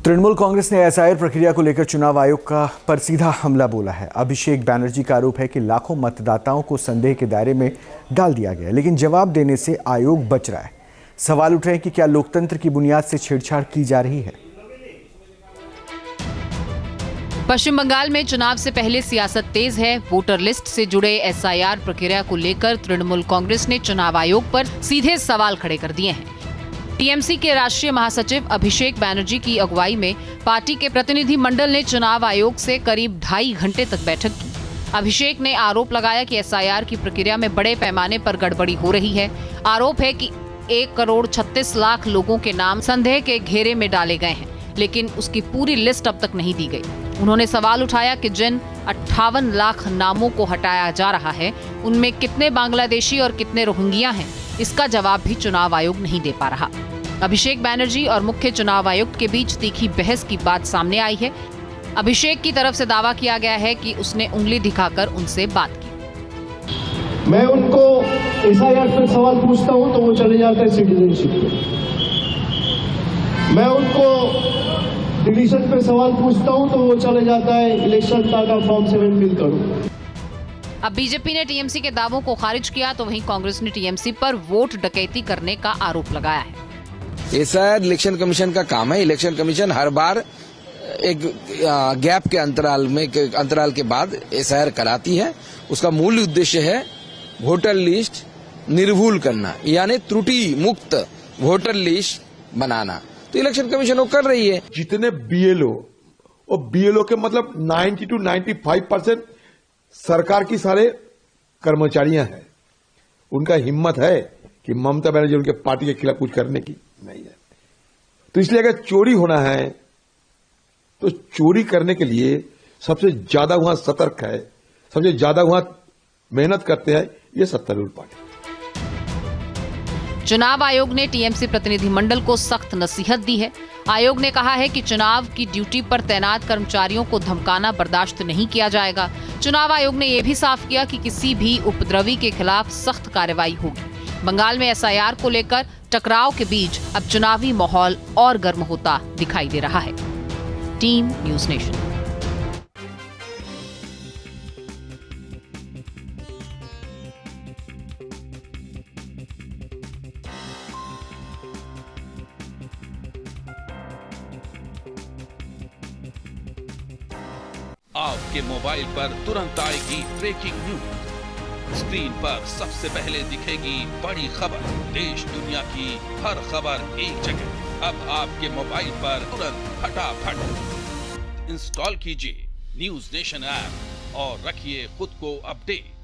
तृणमूल कांग्रेस ने एसआईआर प्रक्रिया को लेकर चुनाव आयोग पर सीधा हमला बोला है। अभिषेक बैनर्जी का आरोप है कि लाखों मतदाताओं को संदेह के दायरे में डाल दिया गया, लेकिन जवाब देने से आयोग बच रहा है। सवाल उठ रहे हैं कि क्या लोकतंत्र की बुनियाद से छेड़छाड़ की जा रही है। पश्चिम बंगाल में चुनाव से पहले सियासत तेज है। वोटर लिस्ट से जुड़े एसआईआर प्रक्रिया को लेकर तृणमूल कांग्रेस ने चुनाव आयोग पर सीधे सवाल खड़े कर दिए हैं। टीएमसी के राष्ट्रीय महासचिव अभिषेक बैनर्जी की अगुवाई में पार्टी के प्रतिनिधि मंडल ने चुनाव आयोग से करीब 2.5 घंटे तक बैठक की। अभिषेक ने आरोप लगाया कि एसआईआर की प्रक्रिया में बड़े पैमाने पर गड़बड़ी हो रही है। आरोप है कि 1,36,00,000 लोगों के नाम संदेह के घेरे में डाले गए हैं, लेकिन उसकी पूरी लिस्ट अब तक नहीं दी गई। उन्होंने सवाल उठाया कि जिन 58 लाख नामों को हटाया जा रहा है, उनमें कितने बांग्लादेशी और कितने रोहिंग्या हैं, इसका जवाब भी चुनाव आयोग नहीं दे पा रहा। अभिषेक बैनर्जी और मुख्य चुनाव आयुक्त के बीच तीखी बहस की बात सामने आई है। अभिषेक की तरफ से दावा किया गया है कि उसने उंगली दिखाकर उनसे बात की। मैं उनको एसआईआर पर सवाल पूछता हूं तो वो चले जाते हैं सिटीजनशिप पे। मैं उनको डिलीशन पे सवाल पूछता हूं तो वो चले जाता है इलेक्शन का फॉर्म 7 फिल करो। अब बीजेपी ने टीएमसी के दावों को खारिज किया तो वहीं कांग्रेस ने टीएमसी पर वोट डकैती करने का आरोप लगाया है। एसआईआर इलेक्शन कमीशन का काम है। इलेक्शन कमीशन हर बार एक गैप के अंतराल के बाद एसआईआर कराती है। उसका मूल उद्देश्य है वोटर लिस्ट निर्भूल करना, यानी त्रुटि मुक्त वोटर लिस्ट बनाना। तो इलेक्शन कमीशन वो कर रही है। जितने बीएलओ और बीएलओ के मतलब 90 to 95% सरकार की सारे कर्मचारियां हैं। उनका हिम्मत है कि ममता बनर्जी उनके पार्टी के खिलाफ कुछ करने की नहीं है। तो इसलिए अगर चोरी होना है तो चोरी करने के लिए सबसे ज्यादा वहां सतर्क है, सबसे ज्यादा वहां मेहनत करते हैं ये सत्तारूढ़ पार्टी। चुनाव आयोग ने टीएमसी प्रतिनिधि मंडल को सख्त नसीहत दी है। आयोग ने कहा है कि चुनाव की ड्यूटी पर तैनात कर्मचारियों को धमकाना बर्दाश्त नहीं किया जाएगा। चुनाव आयोग ने यह भी साफ किया कि किसी भी उपद्रवी के खिलाफ सख्त कार्रवाई होगी। बंगाल में एसआईआर को लेकर टकराव के बीच अब चुनावी माहौल और गर्म होता दिखाई दे रहा है। Team news nation. आपके मोबाइल पर तुरंत आएगी ब्रेकिंग न्यूज। स्क्रीन पर सबसे पहले दिखेगी बड़ी खबर। देश दुनिया की हर खबर एक जगह। अब आपके मोबाइल पर तुरंत फटाफट इंस्टॉल कीजिए न्यूज़ नेशन ऐप और रखिए खुद को अपडेट।